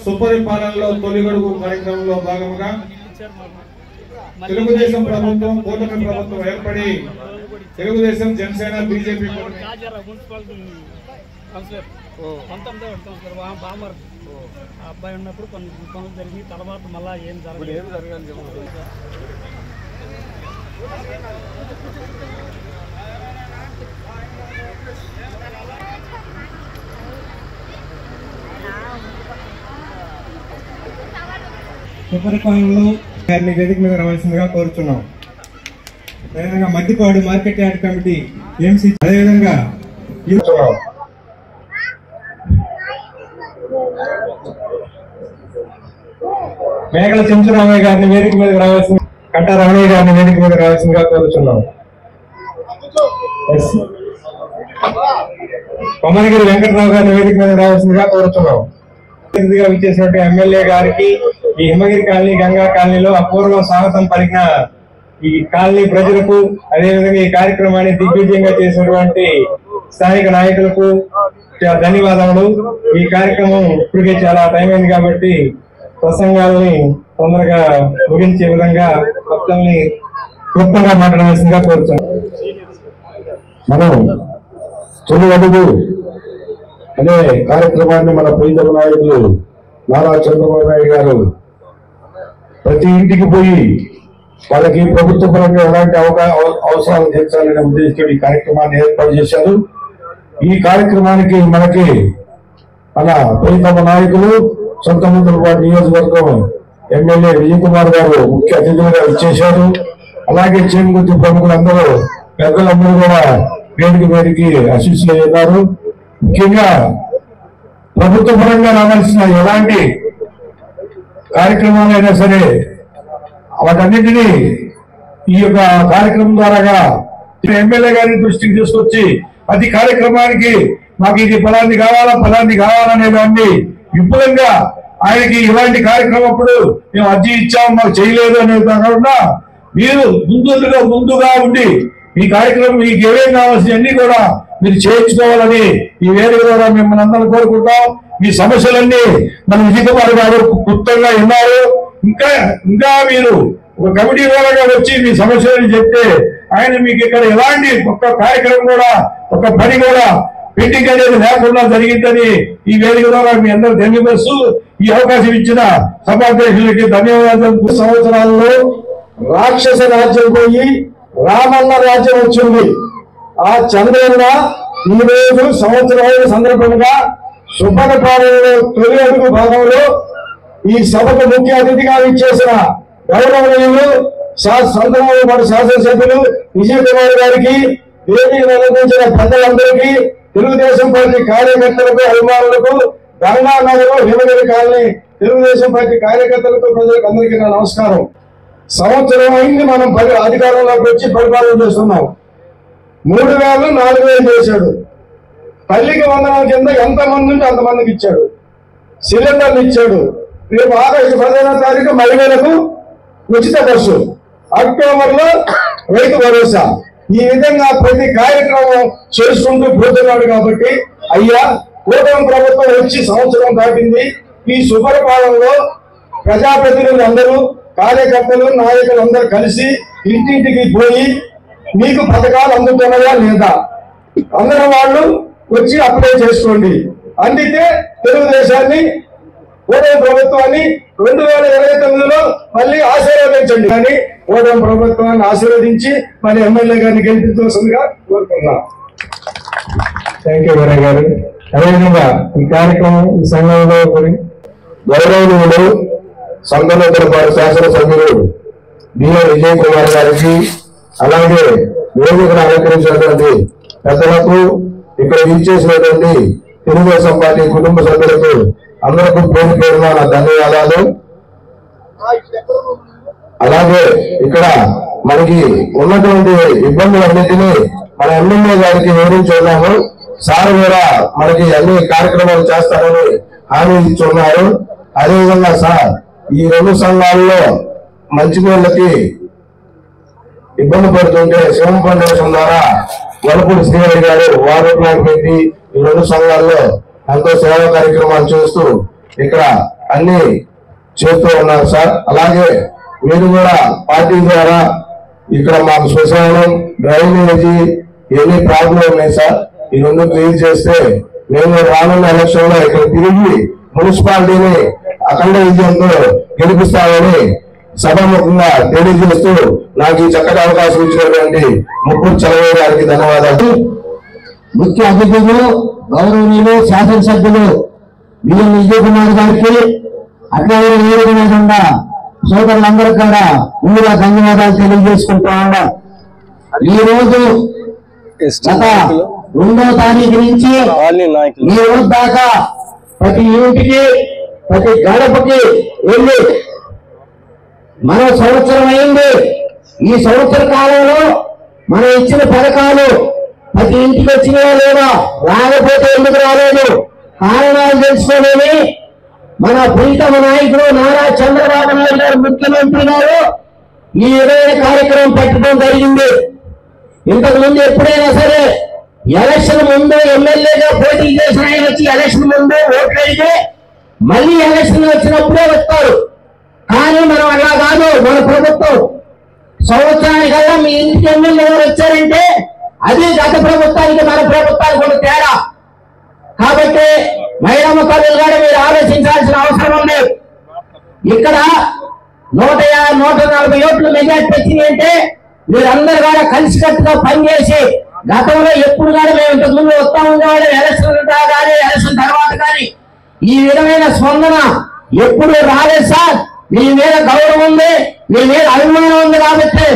సుపరిపాలనలో తొలిగడుగు కార్యక్రమంలో భాగంగా తెలుగుదేశం ప్రభుత్వం కూటమి ప్రభుత్వం ఏర్పడి తెలుగుదేశం జనసేన బీజేపీ అబ్బాయి ఉన్నప్పుడు కొన్ని పనులు జరిగి తర్వాత మళ్ళా ఏం జరగలేదు. సుపరిపాలనలో గారిని వేదిక మీద రావాల్సిందిగా కోరుతున్నాం. అదేవిధంగా Maddipadu market yard committee MC అదేవిధంగా మేకల చెంచురామయ్య గారిని వేదిక మీద రావాల్సిన కట్ట రమణయ్య గారిని వేదిక మీద రావాల్సిందిగా కోరుతున్నాం. కొమ్మనగిరి వెంకటరావు గారిని వేదిక మీద రావాల్సిందిగా కోరుతున్నాం. విచ్చేసినట్టు ఎమ్మెల్యే గారికి ఈ హిమగిరి కాలనీ గంగా కాలనీలో అపూర్వ స్వాగతం పలికిన ఈ కాలనీ ప్రజలకు అదేవిధంగా ఈ కార్యక్రమాన్ని దిగ్విజయంగా చేసినటువంటి స్థానిక నాయకులకు ధన్యవాదములు. ఈ కార్యక్రమం ఇప్పటికే చాలా టైం అయింది కాబట్టి ప్రసంగాల్ని తొందరగా ముగించే విధంగా భక్తుల్ని క్లుప్తంగా మాట్లాడాల్సిందిగా కోరుతున్నాం. మనం తొలి అడుగు అనే కార్యక్రమాన్ని మన ప్రీతమ నాయకులు నారా చంద్రబాబు నాయుడు గారు ప్రతి ఇంటికి పోయి వాళ్ళకి ప్రభుత్వ పరంగా ఎలాంటి అవసరాలు తీర్చాలనే ఉద్దేశంతో ఈ కార్యక్రమాన్ని ఏర్పాటు చేశారు. ఈ కార్యక్రమానికి మనకి మన ప్రీతమ నాయకులు సొంతమంత్రులపాటు నియోజకవర్గం ఎమ్మెల్యే విజయ్ కుమార్ గారు ముఖ్య అతిథులుగా ఇచ్చేశారు. అలాగే చేనుగుర్తి ప్రముఖులందరూ పెద్దలందరూ కూడా వేదికి ఆశీస్సులు అయ్యారు. ముఖ్యంగా ప్రభుత్వ పరంగా రావాల్సిన ఎలాంటి కార్యక్రమాలైనా సరే వాటన్నింటినీ ఈ యొక్క కార్యక్రమం ద్వారాగా ఎమ్మెల్యే గారి దృష్టికి తీసుకొచ్చి ప్రతి కార్యక్రమానికి మాకు ఇది ఫలాన్ని కావాలనే దాన్ని విపులంగా ఆయనకి ఇలాంటి కార్యక్రమం అప్పుడు మేము అర్జీ ఇచ్చాము మాకు చేయలేదు అనేది కాకుండా మీరు ముందుగా ఉండి ఈ కార్యక్రమం మీకు ఏమేం కావాల్సినవన్నీ కూడా మీరు చేయించుకోవాలని ఈ వేదిక ద్వారా మిమ్మల్ని అందరూ కోరుకుంటాం. మీ సమస్యలన్నీ మన విజయ్ కుమార్ గారు క్లుప్తంగా విన్నారు. ఇంకా మీరు ఒక కమిటీ ద్వారా వచ్చి మీ సమస్యలను చెప్తే ఆయన మీకు ఇక్కడ ఎలాంటి ఒక్క కార్యక్రమం కూడా ఒక పని కూడా పెండింగ్ అనేది లేకుండా జరిగిందని ఈ వేదిక ద్వారా మీ అందరూ ధన్యవాదాలు. ఈ అవకాశం ఇచ్చిన సభాధ్యక్షులకి ధన్యవాదాలు. సంవత్సరాల్లో రాక్షస రాజ్యం పోయి రామన్న రాజ్యం వచ్చింది. ఆ చంద్రన్న ఈ రోజు సంవత్సరాల సందర్భంగా సుపరిపాలనలో తొలి అడుగు భాగంలో ఈ సభకు ముఖ్య అతిథిగా ఇచ్చేసిన గౌరవనీయులు సంతమాలపాటి శాసనసభ్యులు విజయ్ కుమార్ గారికి, వేదిక నిర్వహించిన పెద్దలందరికీ, తెలుగుదేశం పార్టీ కార్యకర్తలకు, అభిమానులకు, గంగానగర్ హిమగిరి కాలనీ తెలుగుదేశం పార్టీ కార్యకర్తలకు, ప్రజలకు అందరికీ నా నమస్కారం. సంవత్సరం అయింది మనం అధికారంలోకి వచ్చి పరిపాలన చేస్తున్నాం. 3000, 4000 చేశాడు. తల్లికి వందనం కింద ఎంతమంది ఉంటే అంతమందికి ఇచ్చాడు. సిలిండర్లు ఇచ్చాడు. రేపు ఆగస్టు 15వ తారీఖు మహిళలకు ఉచిత బస్సు, అక్టోబర్లో రైతు భరోసా, ఈ విధంగా ప్రతి కార్యక్రమం చేసుకుంటూ పోతున్నాడు. కాబట్టి అయ్యా, కూటమి ప్రభుత్వం వచ్చి సంవత్సరం దాటింది. ఈ సుపరిపాలనలో ప్రజాప్రతినిధులు అందరూ, కార్యకర్తలు, నాయకులు అందరూ కలిసి ఇంటింటికి పోయి మీకు పథకాలు అందుతున్నాయా లేదా అందరూ వాళ్ళు వచ్చి అప్లై చేసుకోండి. అందితే తెలుగుదేశాన్ని, కూటమి ప్రభుత్వాన్ని 2029లో మళ్ళీ ఆశీర్వదించండి. కానీ కూటమి ప్రభుత్వాన్ని ఆశీర్వదించి మన ఎమ్మెల్యే గారిని గెలిపించవలసిందిగా కోరుకున్నాం. థ్యాంక్ యూ వీరయ్య గారు. అదేవిధంగా ఈ కార్యక్రమం ఈ సంఘంలో గౌరవనీయులు సంఘనోత్తరపాటి శాసనసభ్యులు బిఆర్ విజయ్ కుమార్ గారికి, అలాగే వేదికను అలంకరించినటువంటి పెద్దలకు, ఇక్కడ ఇచ్చేసినటువంటి తెలుగుదేశం పార్టీ కుటుంబ సభ్యులకు అందరికీ పేరు పేరున నా ధన్యవాదాలు. అలాగే ఇక్కడ మనకి ఉన్నటువంటి ఇబ్బందులన్నింటినీ మన ఎమ్మెల్యే గారికి వివరించున్నాము. సార్ కూడా మనకి అన్ని కార్యక్రమాలు చేస్తారని హామీ ఇచ్చున్నారు. అదేవిధంగా సార్ ఈ 2 సంఘాల్లో మంచినీళ్ళకి ఇబ్బంది పడుతుంటే శివం ఫౌండేషన్ ద్వారా వలపూడి శ్రీహరి గారు వాటర్ ప్లాంట్ పెట్టి ఈ 2 సంఘాల్లో ఎంతో సేవా కార్యక్రమాలు చేస్తూ ఇక్కడ అన్ని చేస్తూ ఉన్నారు సార్. అలాగే మీరు కూడా పార్టీ ద్వారా ఇక్కడ మాకు శ్మశానం, డ్రైనేజీ ఎన్ని ప్రాబ్లం ఉన్నాయి సార్, ఈ రెండు క్లియర్ చేస్తే మేము రానున్న ఎలక్షన్ లో ఇక్కడ తిరిగి మున్సిపాలిటీని అఖండ విజయంతో గెలిపిస్తామని సభాముఖంగా తెలియజేస్తూ నాకు ఈ చక్కటి అవకాశం ఇచ్చినటువంటి ముగ్గురు చలవయ్య గారికి ధన్యవాదాలు. ముఖ్య అతిథులు గౌరవనీయులు శాసనసభ్యులు బిఎన్ విజయ్ కుమార్ గారికి అట్లాగే వేదికగా సోదరులందరూ కూడా ముందుగా ధన్యవాదాలు తెలియజేసుకుంటా ఉన్నాం. ఈ రోజు గత 2వ తారీఖు నుంచి ఈ రోజు దాకా ప్రతి ఇంటికి ప్రతి గడపకి వెళ్ళి మన సంవత్సరం అయింది. ఈ సంవత్సర కాలంలో మనం ఇచ్చిన పథకాలు ప్రతి ఇంటికి వచ్చినాయా లేదా, రాకపోతే ఎందుకు రాలేదు కారణాలు తెలుసుకోలేని మన ప్రీతమ నాయకుడు నారా చంద్రబాబు నాయుడు గారు ముఖ్యమంత్రి గారు ఈ విధమైన కార్యక్రమం పెట్టడం జరిగింది. ఇంతకు ముందు ఎప్పుడైనా సరే ఎలక్షన్ ముందు ఎమ్మెల్యేగా పోటీ చేసిన ఆయన వచ్చి ఎలక్షన్ ముందు ఓట్లు అడిగి మళ్ళీ ఎలక్షన్ వచ్చినప్పుడే వస్తారు. కానీ మనం అలా కాదు, మన ప్రభుత్వం సంవత్సరానికల్లా మీ ఇంటికి ఎమ్మెల్యే గారు వచ్చారంటే అది గత ప్రభుత్వానికి మన ప్రభుత్వానికి ఒక తేడా. కాబట్టి మహిళమ్మ కళ్ళు కూడా మీరు ఆలోచించాల్సిన అవసరం ఉంది. ఇక్కడ 140 ఓట్లు మెజార్టీ వచ్చింది అంటే మీరందరూ కూడా కలిసికట్టుగా పనిచేసి, గతంలో ఎప్పుడు కానీ మేము ఇంతకు ముందు వస్తా ఉండేవాళ్ళు ఎలక్షన్ కానీ ఎలక్షన్ తర్వాత కానీ ఈ విధమైన స్పందన ఎప్పుడు రాలేదు సార్. మీ మీద గౌరవం ఉంది, మీ మీద అభిమానం ఉంది కాబట్టి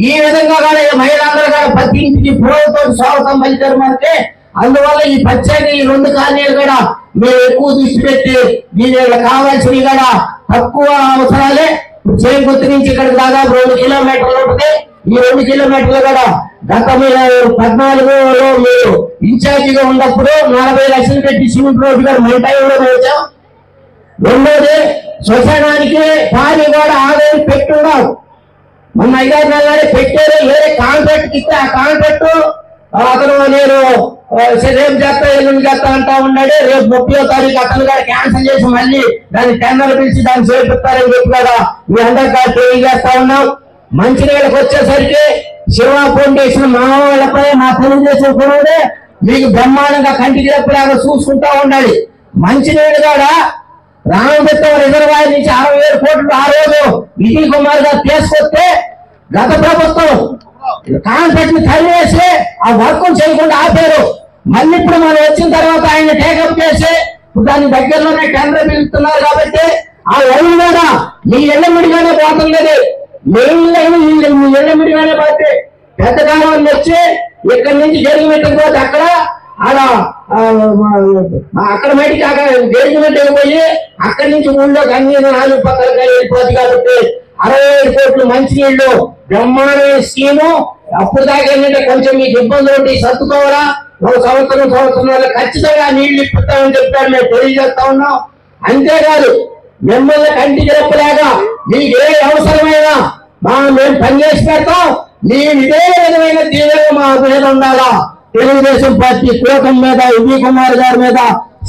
ఈ విధంగా కానీ మహిళలందరూ కూడా ప్రతి ఇంటికి పూలతో స్వాగతం పలికారు మనకి. అందువల్ల ఈ ప్రత్యేక ఈ 2 కాలనీలు కూడా మేము ఎక్కువ దృష్టి పెట్టి దీని కావాల్సినవి కూడా తక్కువ అవసరాలే. చేరుకొత్తి నుంచి ఇక్కడికి దాదాపు 2 కిలోమీటర్లు ఉంటుంది. ఈ 2 కిలోమీటర్లు కూడా గత 14లో మీరు ఇన్ఛార్జిగా ఉన్నప్పుడు 40 లక్షలు పెట్టి సిమెంట్ రోడ్డు గారు మన టైంలో వేసాం. రెండోది శ్మశానానికి భారీ కూడా ఆదాయం పెట్టున్నాం. మొన్న 5 నెలలే పెట్టారు. వేరే కాంట్రాక్ట్ ఇస్తే ఆ కాంట్రాక్ట్ అతను నేను రేపు చేస్తా ఎల్లుండి చేస్తా అంటా ఉన్నాడు. రేపు 30వ తారీఖు అతను కూడా క్యాన్సిల్ చేసి మళ్ళీ దాన్ని టెండర్ పిలిచి దాన్ని చేపిస్తారని చెప్పి కూడా మీ అందరికీ తెలియజేస్తా ఉన్నాం. మంచినీళ్ళకి వచ్చేసరికి శివ ఫౌండేషన్ మా వాళ్ళపై మా తెలుగుదేశం కూడా మీకు బ్రహ్మాండంగా కంటికి రెప్పలాగా చూసుకుంటా ఉండాలి. మంచినీళ్ళు కూడా రామబెత్తం రిజర్వాయర్ నుంచి 60,000 కోట్లు ఆ రోజు విజయ్ కుమార్ గారు తీసుకొస్తే గత ప్రభుత్వం కాంట్రాక్ట్ ని తరివేసి ఆ వర్క్ చేయకుండా ఆపారు. మళ్ళీ ఇప్పుడు మనం వచ్చిన తర్వాత ఆయన టేకప్ చేసి దాని దగ్గరలోనే టెండర్ పిలుస్తున్నారు. కాబట్టి ఆ లైన్ కూడా మీ ఎల్లమిడిగానే పోతుంది. మెయిన్ లైన్ మీ ఎల్లమిడిగానే పోతే పెద్ద కాలం వచ్చి ఇక్కడి నుంచి జరిగిపెట్టకపోతే అక్కడ అక్కడ బయటికి అక్కడ జరిగిపెట్టి పోయి అక్కడి నుంచి ఊళ్ళోకి అన్ని 4 పక్కల వెళ్ళిపోతుంది. కాబట్టి 65 కోట్లు మంచినీళ్లు బ్రహ్మాండమైన స్కీము. అప్పుడు దాకా ఏంటంటే కొంచెం మీకు ఇబ్బందులు ఉంటే సర్దుకోవాలా, 1 సంవత్సరం ఖచ్చితంగా నీళ్లు ఇప్పుతామని చెప్పారు. మేము తెలియజేస్తా ఉన్నాం. అంతేకాదు మిమ్మల్ని కంటికి రెప్పలేక మీకు ఏ అవసరమైనా మేము పనిచేసి పెడతాం. మీరు ఇదే విధమైన తీవ్రంగా మా మీద ఉండాలా. తెలుగుదేశం పార్టీ కూటమి మీద విజయ్ కుమార్ గారి మీద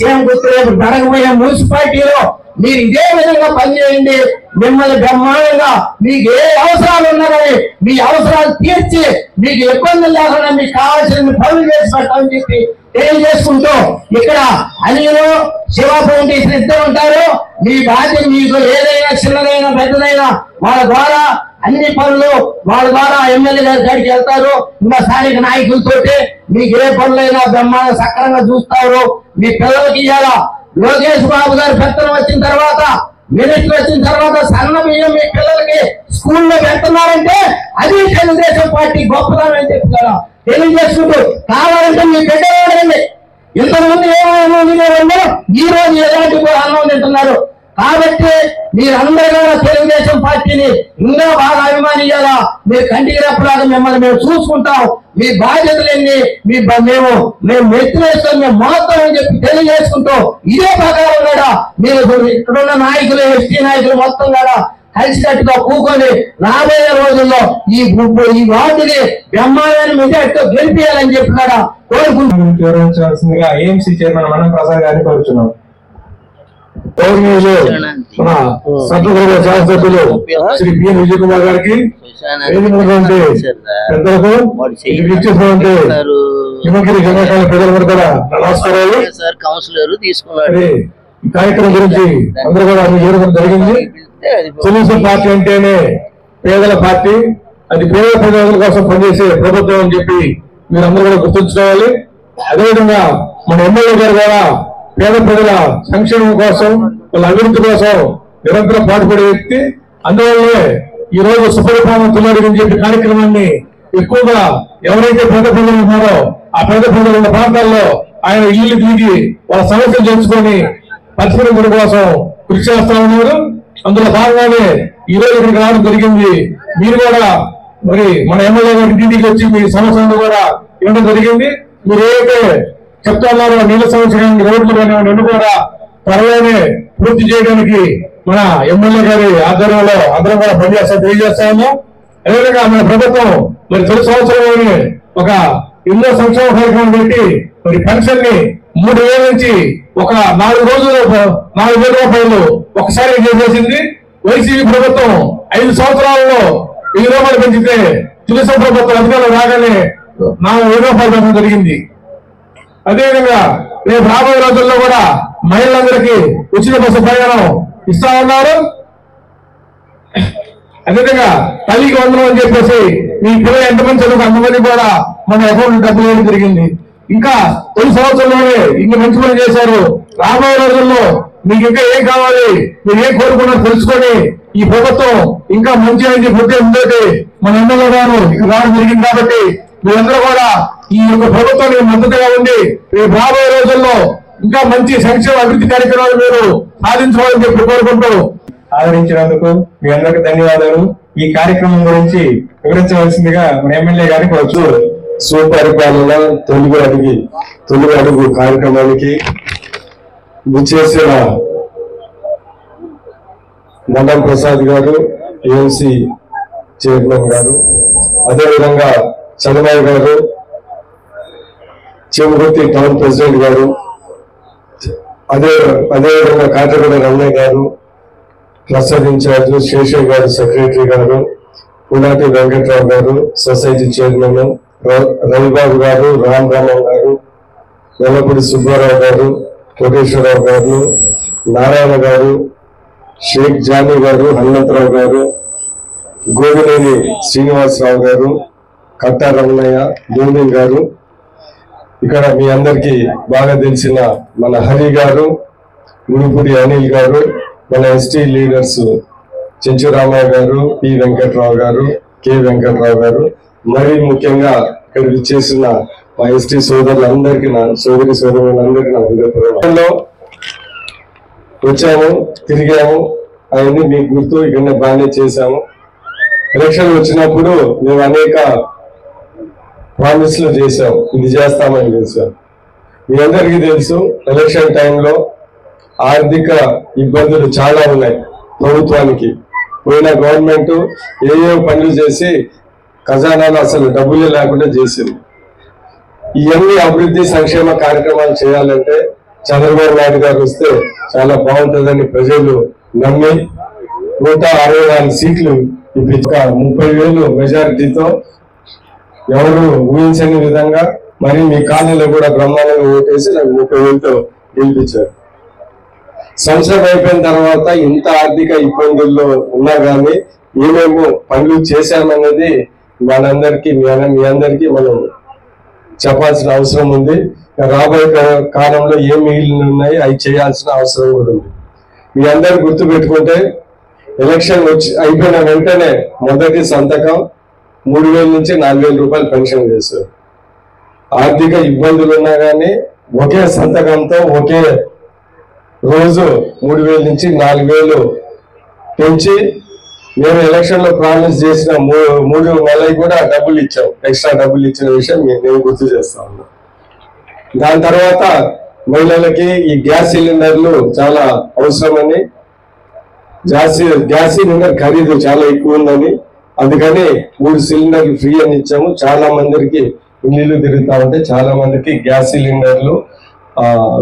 రేపు జరగబోయే మున్సిపాలిటీలో మీరు ఇదే విధంగా పనిచేయండి. మిమ్మల్ని బ్రహ్మాండంగా మీకు ఏ అవసరాలు ఉన్నారని మీ అవసరాలు తీర్చి మీకు ఇబ్బందులు లేకుండా మీకు కావాల్సిన పనులు చేసి పెట్టాలని చెప్పి తెలియజేసుకుంటూ ఇక్కడ అనిలో శివ ఫౌండేషన్ ఇద్దరు ఉంటారు. మీ బాధ్యత మీకు ఏదైనా చిన్నదైనా పెద్దదైనా వాళ్ళ ద్వారా అన్ని పనులు వాళ్ళ ద్వారా ఎమ్మెల్యే గారి కాడికి వెళ్తారు. ఇంకా స్థానిక నాయకులతోటి మీకు ఏ పనులైనా బ్రహ్మాండ సక్రంగా చూస్తారు. మీ పిల్లలకి ఇవ్వాలా. లోకేష్ బాబు గారు పెత్తనం వచ్చిన తర్వాత మినిస్టర్ వచ్చిన తర్వాత సన్న బియ్యం మీ పిల్లలకి స్కూల్లో పెడుతున్నారంటే అది తెలుగుదేశం పార్టీ గొప్పదనం అని చెప్తారా తెలియజేసుకుంటూ కావాలంటే మీ బిడ్డ వాడండి. ఇంతకుముందు ఏమైనా ఈ రోజు ఎలాంటి అన్నం తింటున్నారు. కాబట్టి మీరందరూ కూడా తెలుగుదేశం పార్టీని ఇంకా బాగా అభిమానించాలా. మీరు కంటికి రెప్పలాగా మిమ్మల్ని మేము చూసుకుంటాం. మీ బాధ్యతలన్నీ మేము మెత్తులేస్తాం, మేము మోస్తాం అని చెప్పి తెలియజేసుకుంటూ ఇదే ప్రకారం కూడా మీరు ఇక్కడున్న నాయకులు ఎస్టీ నాయకులు మొత్తం కూడా కలిసికట్టుగా కూకొని రాబోయే రోజుల్లో ఈ వార్డుని బ్రహ్మాండాన్ని మెజార్టీతో గెలిపించాలని చెప్పి కూడా కోరుకుంటున్నాం. వివరించాల్సిందిగా ఏఎంసీ చైర్మన్ మనం ప్రసాద్ గారిని కోరుచున్నాం. గౌరవనీయులు మన సభ్యులు శాసనసభ్యులు శ్రీ బిఎన్ విజయ్ కుమార్ గారికి పెద్దలకు ఇచ్చేసినటువంటి హిమగిరి జనకాల ప్రజలందరూ కూడా నమస్కారాలు. ఈ కార్యక్రమం గురించి అందరూ కూడా చేయడం జరిగింది. తెలుగుదేశం పార్టీ అంటేనే పేదల పార్టీ, అది పేద ప్రజల కోసం పనిచేసే ప్రభుత్వం అని చెప్పి మీరందరూ కూడా గుర్తుంచుకోవాలి. అదేవిధంగా మన ఎమ్మెల్యే గారు కూడా పేద ప్రజల సంక్షేమం కోసం, వాళ్ళ అభివృద్ధి కోసం నిరంతరం పాటుపడే వ్యక్తి. అందువల్లే ఈ రోజు సుపరిపాలన తులాడి అని చెప్పి కార్యక్రమాన్ని ఎక్కువగా ఎవరైతే పేద ప్రజలు ఉన్నారో ఆ పేద ప్రజలు ఉన్న ప్రాంతాల్లో ఆయన ఇల్లు తిరిగి వాళ్ళ సమస్యలు తెలుసుకొని పరిష్కరించడం కోసం కృషి చేస్తా ఉన్నారు. అందులో భాగంగానే ఈ రోజు ఇక్కడికి రావడం జరిగింది. మీరు కూడా మరి మన ఎమ్మెల్యే గారి ఇంటికి వచ్చి మీ సమస్యలను కూడా ఇవ్వడం జరిగింది. మీరు ఏదైతే చెప్తా ఉన్నారో నీళ్ళ సమస్య కానీ రోడ్లు కానీ కూడా త్వరలోనే పూర్తి చేయడానికి మన ఎమ్మెల్యే గారి ఆధ్వర్యంలో అందరం కూడా పనిచేస్తా తెలియజేస్తా ఉన్నాం. అదేవిధంగా మన ప్రభుత్వం మరి తొలి సంవత్సరంలోనే ఒక ఎన్నో సంక్షేమ కార్యక్రమం పెట్టి మరి పెన్షన్ ని 3,000 నుంచి ఒక 4 రోజులు 4,000 రూపాయలు ఒకసారి చేసేసింది. వైసీపీ ప్రభుత్వం 5 సంవత్సరాలలో 1,000 రూపాయలు పెంచితే తెలుగుదేశం ప్రభుత్వం అధికారులు రాగానే 4,000 రూపాయలు పెంచడం జరిగింది. అదేవిధంగా రేపు రాబోయే రోజుల్లో కూడా మహిళలందరికీ ఉచిత బస్సు ప్రయాణం ఇస్తా ఉన్నారు. అదేవిధంగా తల్లికి వందనం అని చెప్పేసి మీ పిల్లలు ఎంతమంది చదువుకు అంతమంది కూడా మన అకౌంట్ డబ్బులు వేయడం జరిగింది. ఇంకా తొలి సంవత్సరంలోనే ఇన్ని మంచి పని చేశారు. రాబోయే రోజుల్లో మీకు ఇంకా ఏం కావాలి, మీరు ఏం కోరుకున్నారో తెలుసుకొని ఈ ప్రభుత్వం ఇంకా మంచి అని చెప్పి ముందైతే మన ఎమ్మెల్యే గారు ఇక్కడ రావడం జరిగింది. కాబట్టి మీరందరూ కూడా ఈ యొక్క ప్రభుత్వానికి మద్దతుగా ఉండి రేపు రాబోయే రోజుల్లో ఇంకా మంచి సంక్షేమ అభివృద్ధి కార్యక్రమాలు మీరు సాధించాలని చెప్పి కోరుకుంటూ ఆదరించినందుకు మీ అందరికీ ధన్యవాదాలు. ఈ కార్యక్రమం గురించి వివరించవలసిందిగా మన ఎమ్మెల్యే గారికి వచ్చు. సుపరిపాలన తొలి అడుగు కార్యక్రమానికి విచ్చేసిన మండం ప్రసాద్ గారు, ఏఎంసీ చైర్మన్ గారు, అదేవిధంగా చంద్రబాబు గారు, చెంగుర్తి టౌన్ ప్రెసిడెంట్ గారు, అదేవిధంగా కాటగడ రమణయ్య గారు, క్లస్టర్ ఇన్ఛార్జ్ శేషయ్య గారు, సెక్రటరీ గారు, పునాటి వెంకట్రావు గారు, సొసైటీ చైర్మన్ రవిబాబు గారు, రామరామన్ గారు, వెల్లపూడి సుబ్బారావు గారు, కోటేశ్వరరావు గారు, నారాయణ గారు, షేక్ జానీ గారు, హనుమంతరావు గారు, గోవినేని శ్రీనివాసరావు గారు, కట్టా రమణయ్య, భూమిన్ గారు, ఇక్కడ మీ అందరికీ బాగా తెలిసిన మన హరి గారు, గురుపుడి అనిల్ గారు, మన ఎస్టీ లీడర్స్ చెంచురామయ్య గారు, పి వెంకట్రావు గారు, కె వెంకట్రావు గారు, మరీ ముఖ్యంగా ఇక్కడ విచ్చేసిన మా ఎస్టీ సోదరులందరికీ సోదరులందరికీ నా హృదయపూర్వకంలో వచ్చాము, తిరిగాము. అవన్నీ మీకు గుర్తు, ఇక్కడ బాగానే చేశాము. ఎలక్షన్ వచ్చినప్పుడు మేము అనేక ప్రామిస్లు చేశాం, ఇది చేస్తామని చేశాం. మీ అందరికీ తెలుసు ఎలక్షన్ టైంలో ఆర్థిక ఇబ్బందులు చాలా ఉన్నాయి ప్రభుత్వానికి. పోయిన గవర్నమెంట్ ఏ పనులు చేసి ఖజానాలో అసలు డబ్బులే లేకుండా చేసింది. ఇవన్నీ అభివృద్ధి సంక్షేమ కార్యక్రమాలు చేయాలంటే చంద్రబాబు నాయుడు గారు వస్తే చాలా బాగుంటుందని ప్రజలు నమ్మి 164 సీట్లు ఇప్పించక 30,000 మెజారిటీతో ఎవరు ఊహించని విధంగా మరి మీ కాలనీలో కూడా బ్రహ్మాండంగా ఓటేసి నాకు 30,000తో గెలిపించారు. సంవత్సరం అయిపోయిన తర్వాత ఇంత ఆర్థిక ఇబ్బందుల్లో ఉన్నా కానీ ఏమేమో పనులు చేశామన్నది మనందరికీ మీ అందరికీ మనం చెప్పాల్సిన అవసరం ఉంది. రాబోయే కాలంలో ఏం మిగిలిన ఉన్నాయి అవి చేయాల్సిన అవసరం కూడా ఉంది. మీ అందరు గుర్తు పెట్టుకుంటే ఎలక్షన్ అయిపోయిన వెంటనే మొదటి సంతకం 3,000 నుంచి 4,000 రూపాయలు పెన్షన్ చేశారు. ఆర్థిక ఇబ్బందులు ఉన్నా కానీ ఒకే సంతకంతో ఒకే రోజు 3,000 నుంచి 4,000 పెంచి మేము ఎలక్షన్ లో ప్రామిస్ చేసిన 3 నెలలకు కూడా డబ్బులు ఇచ్చాం. ఎక్స్ట్రా డబ్బులు ఇచ్చిన విషయం నేను గుర్తు చేస్తా ఉన్నా. దాని తర్వాత మహిళలకి ఈ గ్యాస్ సిలిండర్లు చాలా అవసరమని, గ్యాస్ సిలిండర్ ఖరీదు చాలా ఎక్కువ ఉందని అందుకని 3 సిలిండర్లు ఫ్రీ అని ఇచ్చాము. చాలా మందికి ఇల్లు తిరుగుతా ఉంటే చాలా మందికి గ్యాస్ సిలిండర్లు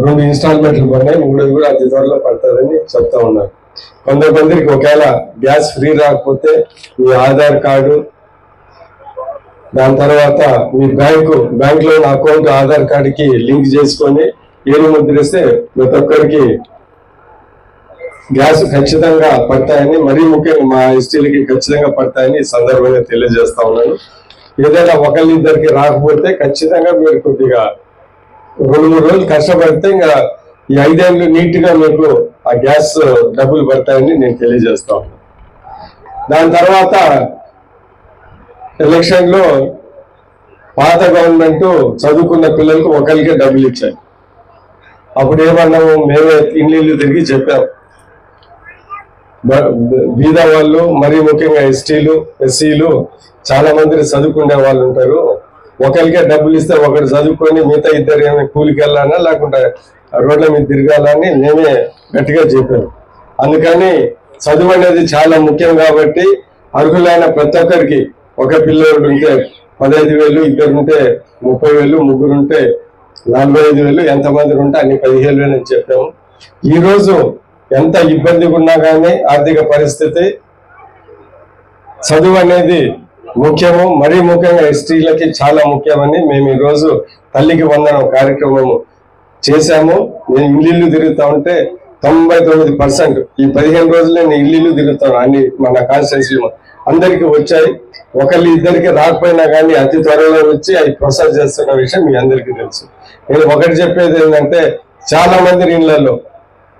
2 ఇన్స్టాల్మెంట్లు పడినాయి, 3 కూడా అతి త్వరలో పడుతుందని చెప్తా ఉన్నారు. కొంతమందికి ఒకవేళ గ్యాస్ ఫ్రీ రాకపోతే మీ ఆధార్ కార్డు, దాని తర్వాత మీ బ్యాంకులో అకౌంట్ ఆధార్ కార్డుకి లింక్ చేసుకొని ఏలు ముద్రిస్తే ప్రతి ఒక్కరికి గ్యాస్ ఖచ్చితంగా పడతాయని, మరీ ముఖ్యంగా మా ఎస్టీలకి ఖచ్చితంగా పడతాయని ఈ సందర్భంగా తెలియజేస్తా ఉన్నాను. ఏదైనా ఒకళ్ళిద్దరికి రాకపోతే ఖచ్చితంగా మీరు కొద్దిగా 2-3 రోజులు కష్టపడితే ఇంకా ఈ 5 ఏళ్ళు నీట్ గా మీకు ఆ గ్యాస్ డబ్బులు పడతాయని నేను తెలియజేస్తా ఉన్నాను. దాని తర్వాత ఎలక్షన్ లో పాత గవర్నమెంట్ చదువుకున్న పిల్లలకు ఒకరికే డబ్బులు ఇచ్చాయి. అప్పుడు ఏమన్నాము, మేమే ఇల్లు తిరిగి చెప్పాము, బీద వాళ్ళు మరీ ముఖ్యంగా ఎస్టీలు ఎస్సీలు చాలా మంది చదువుకునే వాళ్ళు ఉంటారు, ఒకరికే డబ్బులు ఇస్తే ఒకరు చదువుకొని మిగతా ఇద్దరు ఏమైనా కూలికి వెళ్ళాలా లేకుంటే రోడ్ల మీద తిరగాలని మేమే గట్టిగా చెప్పాము. అందుకని చదువు అనేది చాలా ముఖ్యం కాబట్టి అర్హులైన ప్రతి ఒక్కరికి, ఒక పిల్లోడు ఉంటే 15,000, ఇద్దరు ఉంటే 30,000, ముగ్గురు ఉంటే 45,000, ఎంతమంది ఉంటే అన్ని 15,000 అని చెప్పాము. ఈరోజు ఎంత ఇబ్బందిగా ఉన్నా కానీ ఆర్థిక పరిస్థితి, చదువు అనేది ముఖ్యము, మరీ ముఖ్యంగా ఎస్టీలకి చాలా ముఖ్యమని మేము ఈరోజు తల్లికి వందనం కార్యక్రమం చేశాము. నేను ఇల్లు తిరుగుతా ఉంటే 99% ఈ 15 రోజులు నేను ఇల్లు తిరుగుతాను, అన్ని మన కాన్స్టిట్యున్సీలో అందరికి వచ్చాయి. ఒకళ్ళు ఇద్దరికి రాకపోయినా కానీ అతి త్వరలో వచ్చి అవి ప్రొసెస్ చేస్తున్న విషయం మీ అందరికీ తెలుసు. నేను ఒకటి చెప్పేది ఏంటంటే, చాలా మంది ఇళ్లలో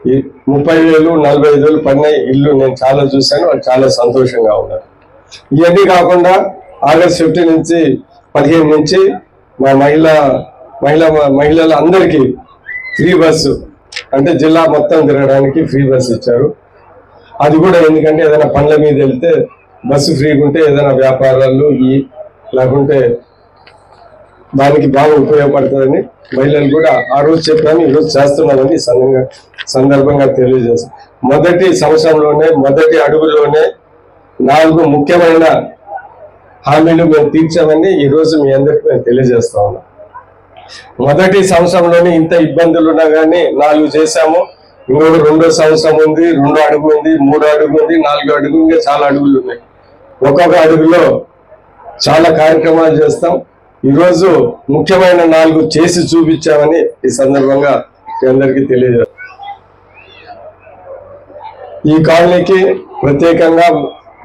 ఈ 30,000, 45,000 పడిన ఇల్లు నేను చాలా చూశాను, వాళ్ళు చాలా సంతోషంగా ఉన్నారు. ఇవన్నీ కాకుండా ఆగస్ట్ 15 నుంచి 15 నుంచి మా మహిళల అందరికీ ఫ్రీ బస్సు, అంటే జిల్లా మొత్తం తిరగడానికి ఫ్రీ బస్సు ఇచ్చారు. అది కూడా ఎందుకంటే ఏదైనా పనుల మీద వెళ్తే బస్సు ఫ్రీగా ఉంటే ఏదైనా వ్యాపారాలు లేకుంటే దానికి బాగా ఉపయోగపడుతుందని మహిళలు కూడా ఆ రోజు చెప్పాను, ఈరోజు చేస్తున్నామని సందర్భంగా తెలియజేస్తాం. మొదటి సంవత్సరంలోనే, మొదటి అడుగులోనే 4 ముఖ్యమైన హామీలు మేము తీర్చామని ఈరోజు మీ అందరికీ మేము తెలియజేస్తా ఉన్నాం. మొదటి సంవత్సరంలోనే ఇంత ఇబ్బందులు ఉన్నా కానీ 4 చేశాము. ఇంకొక 2వ సంవత్సరం ఉంది, 2వ అడుగు ఉంది, 3వ అడుగు ఉంది, 4వ అడుగు, ఇంకా చాలా అడుగులు ఉన్నాయి. ఒక్కొక్క అడుగులో చాలా కార్యక్రమాలు చేస్తాం. ఈరోజు ముఖ్యమైన 4 చేసి చూపించామని ఈ సందర్భంగా మీ అందరికీ తెలియజేస్తాం. ఈ కాలనీకి ప్రత్యేకంగా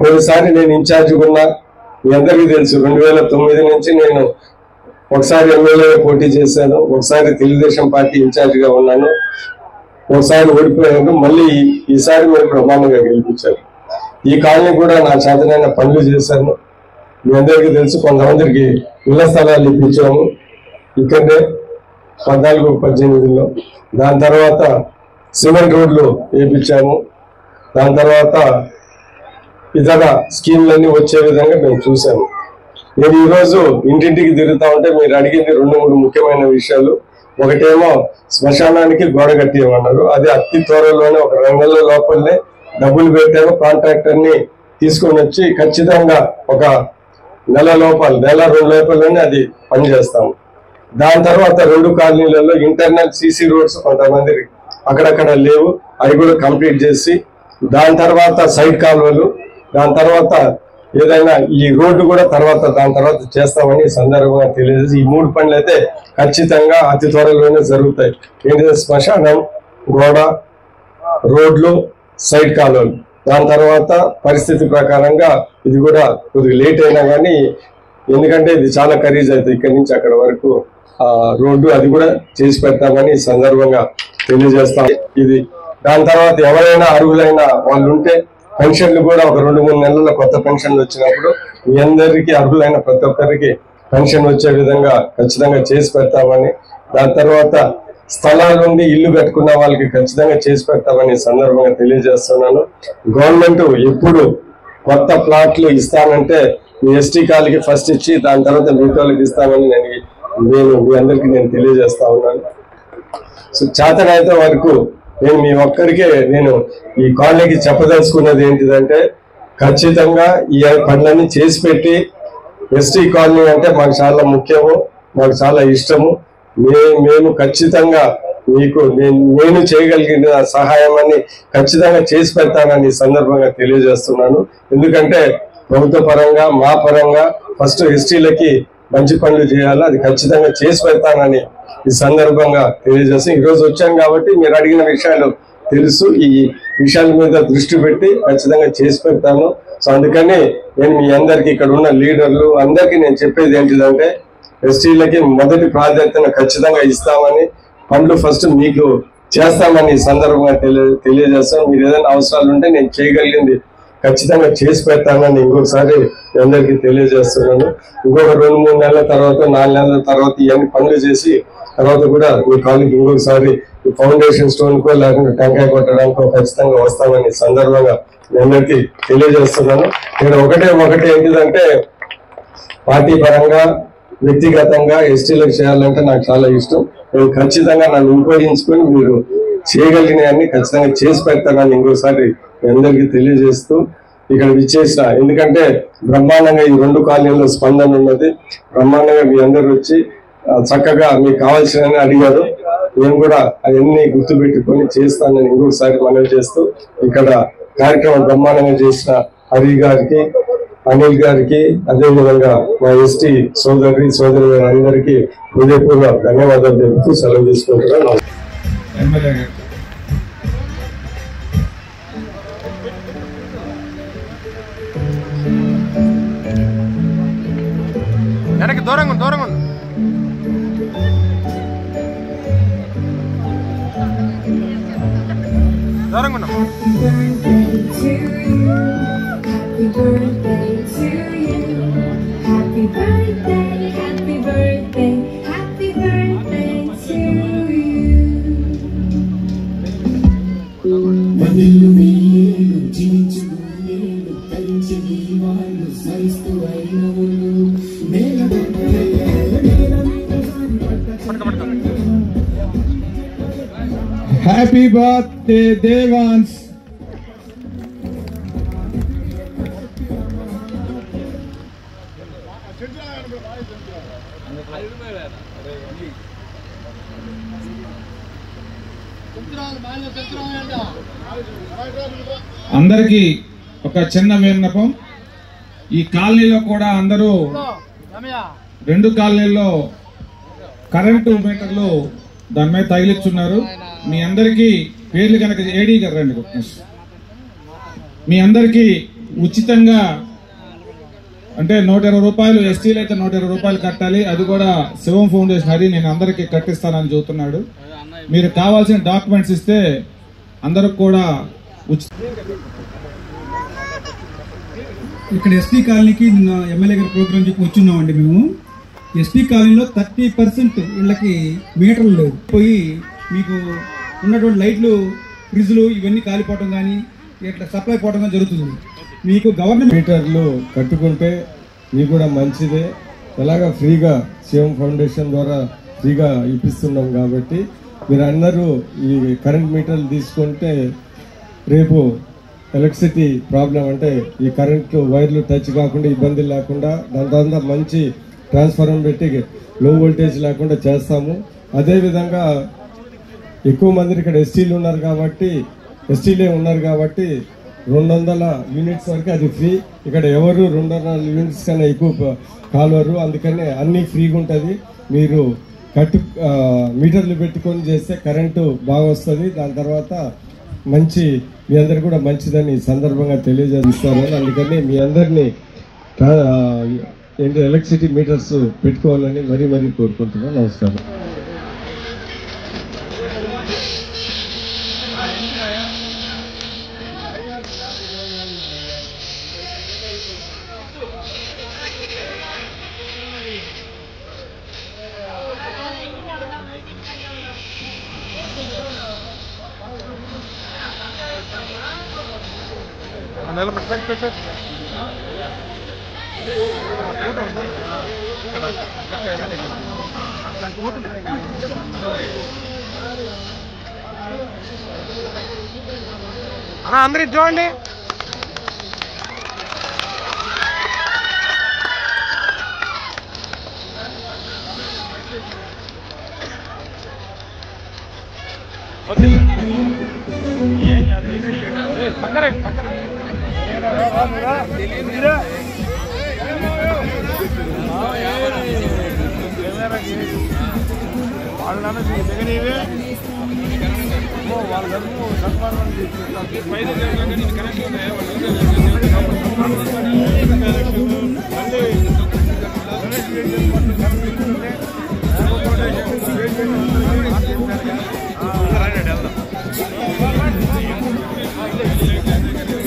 ఒకసారి నేను ఇన్ఛార్జిగా ఉన్నా, మీ అందరికీ తెలుసు. 2009 నుంచి నేను ఒకసారి ఎమ్మెల్యే పోటీ చేశాను, ఒకసారి తెలుగుదేశం పార్టీ ఇన్ఛార్జిగా ఉన్నాను, ఒకసారి ఓడిపోయాను, మళ్ళీ ఈసారి మీరు ప్రమాణంగా గెలిపించారు. ఈ కాలనీ కూడా నా చేతనైన పనులు చేశాను. మీ అందరికీ తెలుసు, కొంతమందికి ఇళ్ల స్థలాలు ఇప్పించాము ఇక్కడే 14-18లో. దాని తర్వాత సిమెంట్ రోడ్లు వేయించాము. దాని తర్వాత ఇతర స్కీమ్లన్నీ వచ్చే విధంగా మేము చూసాము. నేను ఈరోజు ఇంటింటికి తిరుగుతా ఉంటే మీరు అడిగింది 2-3 ముఖ్యమైన విషయాలు. ఒకటేమో శ్మశానానికి గోడ కట్టియమన్నారు, అది అతి త్వరలోనే ఒక 2 నెలల లోపలనే డబ్బులు పెట్టాము. కాంట్రాక్టర్ని తీసుకొని వచ్చి ఖచ్చితంగా ఒక 1-2 లోపలనే అది పనిచేస్తాము. దాని తర్వాత 2 కాలనీలలో ఇంటర్నల్ సీసీ రోడ్స్ కొంతమంది అక్కడక్కడ లేవు, అవి కూడా కంప్లీట్ చేసి, దాని తర్వాత సైడ్ కాలువలు, దాని తర్వాత ఏదైనా ఈ రోడ్డు కూడా దాని తర్వాత చేస్తామని సందర్భంగా తెలియజేసి, ఈ 3 పనులు అయితే ఖచ్చితంగా అతి త్వరలోనే జరుగుతాయి. ఏంటంటే శ్మశానం, గోడ, రోడ్లు, సైడ్ కాలువలు. దాని తర్వాత పరిస్థితి ప్రకారంగా ఇది కూడా కొద్దిగా లేట్ అయినా కానీ, ఎందుకంటే ఇది చాలా ఖరీదు అవుతుంది ఇక్కడి నుంచి అక్కడ వరకు రోడ్డు, అది కూడా చేసి పెడతామని ఈ సందర్భంగా తెలియజేస్తాం. ఇది దాని తర్వాత ఎవరైనా అర్హులైన వాళ్ళు ఉంటే పెన్షన్లు కూడా ఒక 2-3 నెలల కొత్త పెన్షన్లు వచ్చినప్పుడు మీ అందరికీ అర్హులైన ప్రతి ఒక్కరికి పెన్షన్ వచ్చే విధంగా ఖచ్చితంగా చేసి పెడతామని, దాని తర్వాత స్థలాల నుండి ఇల్లు కట్టుకున్న వాళ్ళకి ఖచ్చితంగా చేసి పెడతామని సందర్భంగా తెలియజేస్తున్నాను. గవర్నమెంట్ ఎప్పుడు కొత్త ప్లాట్లు ఇస్తానంటే మీ ఎస్టీ కాలకి ఫస్ట్ ఇచ్చి దాని తర్వాత మిగతా వాళ్ళకి ఇస్తామని నేను మీ అందరికీ తెలియజేస్తా ఉన్నాను. సో చేతనైతే వరకు నేను మీ ఒక్కరికే నేను ఈ కాలనీకి చెప్పదలుచుకున్నది ఏంటిదంటే, ఖచ్చితంగా ఈ పనులన్నీ చేసి పెట్టి, ఎస్టీ కాలనీ అంటే మాకు చాలా ముఖ్యము, మాకు చాలా ఇష్టము. మేము ఖచ్చితంగా మీకు నేను చేయగలిగిన సహాయాన్ని ఖచ్చితంగా చేసి పెడతానని ఈ సందర్భంగా తెలియజేస్తున్నాను. ఎందుకంటే ప్రభుత్వ పరంగా మా పరంగా ఫస్ట్ ఎస్టీలకి మంచి పనులు చేయాలి, అది ఖచ్చితంగా చేసి పెడతానని ఈ సందర్భంగా తెలియజేస్తాను. ఈరోజు వచ్చాను కాబట్టి మీరు అడిగిన విషయాలు తెలుసు, ఈ విషయాల మీద దృష్టి పెట్టి ఖచ్చితంగా చేసి పెడతాను. సో అందుకని నేను మీ అందరికి ఇక్కడ ఉన్న లీడర్లు అందరికీ నేను చెప్పేది ఏంటిదంటే ఎస్టీలకి మొదటి ప్రాధాన్యతను ఖచ్చితంగా ఇస్తామని, పనులు ఫస్ట్ మీకు చేస్తామని ఈ సందర్భంగా తెలియజేస్తాను. మీరు ఏదైనా అవసరాలు ఉంటే నేను చేయగలిగింది ఖచ్చితంగా చేసి పెడతానని ఇంకొకసారి అందరికీ తెలియజేస్తున్నాను. ఇంకొక 2-3 నెలల తర్వాత 4 నెలల తర్వాత ఇవన్నీ పనులు చేసి తర్వాత కూడా మీ కాలేజీకి ఇంకొకసారి ఫౌండేషన్ స్టోన్ కో లేకుంటే టెంకాయ కొట్టడానికో ఖచ్చితంగా వస్తామని సందర్భంగా మీ అందరికీ తెలియజేస్తున్నాను. నేను ఒకటి ఏంటిదంటే పార్టీ పరంగా వ్యక్తిగతంగా ఎస్టీలకు చేయాలంటే నాకు చాలా ఇష్టం. నేను ఖచ్చితంగా నన్ను ఉపయోగించుకొని మీరు చేయగలిగినవన్నీ ఖచ్చితంగా చేసి పెడతానని ఇంకోసారి మీ అందరికీ తెలియజేస్తూ ఇక్కడ విచ్చేసిన, ఎందుకంటే బ్రహ్మాండంగా ఈ 2 కాలనీల్లో స్పందన ఉన్నది. బ్రహ్మాండంగా మీ అందరు వచ్చి చక్కగా మీకు కావాల్సినవి అడిగారు. నేను కూడా అవన్నీ గుర్తుపెట్టుకొని చేస్తానని ఇంకొకసారి మనవి చేస్తూ ఇక్కడ కార్యక్రమం బ్రహ్మాండంగా చేసిన హరి గారికి, అనిల్ గారికి, అదేవిధంగా మా ఎస్టీ సోదరి అందరికీ హృదయపూర్వక ధన్యవాదాలు తెలుపుతూ సెలవు తీసుకుంటున్నాను. ఎమ్మెల్యే గారు దూరంగా దూరంగా దూరంగా హ్యాపీ బర్త్డే దేవాన్స్. అందరికీ ఒక చిన్న విన్నపం, ఈ కాలనీలో కూడా అందరూ 2 కాలనీల్లో కరెంటు మీటర్లు దాని మీద తగిలిస్తున్నారు. మీ అందరికీ పేర్లు కనుక ఏడీ గారు రండి, మీ అందరికీ ఉచితంగా అంటే 120 రూపాయలు, ఎస్టీలు అయితే 120 రూపాయలు కట్టాలి. అది కూడా శివం ఫౌండేషన్ హరి నేను అందరికీ కట్టిస్తానని చెబుతున్నాడు. మీరు కావాల్సిన డాక్యుమెంట్స్ ఇస్తే అందరికి కూడా ఇక్కడ ఎస్టీ కాలనీకి ఎమ్మెల్యే గారి ప్రోగ్రాం చెప్పి వచ్చున్నామండి. మేము ఎస్టీ కాలనీలో 30% వీళ్ళకి మీటర్లు లేవు. పోయి మీకు ఉన్నటువంటి లైట్లు, ఫ్రిడ్జ్లు ఇవన్నీ కాలిపోవడం కానీ ఇట్లా సప్లై పోవడం కానీ జరుగుతుంది. మీకు గవర్నమెంట్ మీటర్లు కట్టుకుంటే మీకు కూడా మంచిదే. ఎలాగా ఫ్రీగా శివం ఫౌండేషన్ ద్వారా ఫ్రీగా ఇప్పిస్తున్నాం కాబట్టి మీరు అందరూ ఈ కరెంట్ మీటర్లు తీసుకుంటే రేపు ఎలక్ట్రిసిటీ ప్రాబ్లం అంటే ఈ కరెంటు వైర్లు టచ్ కాకుండా ఇబ్బంది లేకుండా దాని తర్వాత మంచి ట్రాన్స్ఫార్మర్ పెట్టి లో వోల్టేజ్ లేకుండా చేస్తాము. అదేవిధంగా ఎక్కువ మంది ఇక్కడ ఎస్టీలే ఉన్నారు కాబట్టి 200 యూనిట్స్ వరకు అది ఫ్రీ. ఇక్కడ ఎవరు 200 యూనిట్స్ కన్నా ఎక్కువ కాలువరు, అందుకని అన్నీ ఫ్రీగా ఉంటుంది. మీరు మీటర్లు పెట్టుకొని చేస్తే కరెంటు బాగా వస్తుంది. దాని తర్వాత మంచి మీ అందరు కూడా మంచిదని ఈ సందర్భంగా తెలియజేస్తారు. అందుకని మీ అందరినీ ఎలక్ట్రిసిటీ మీటర్స్ పెట్టుకోవాలని మరీ కోరుకుంటున్నాను. నమస్కారం. అందరూ చూడండి. వాళ్ళ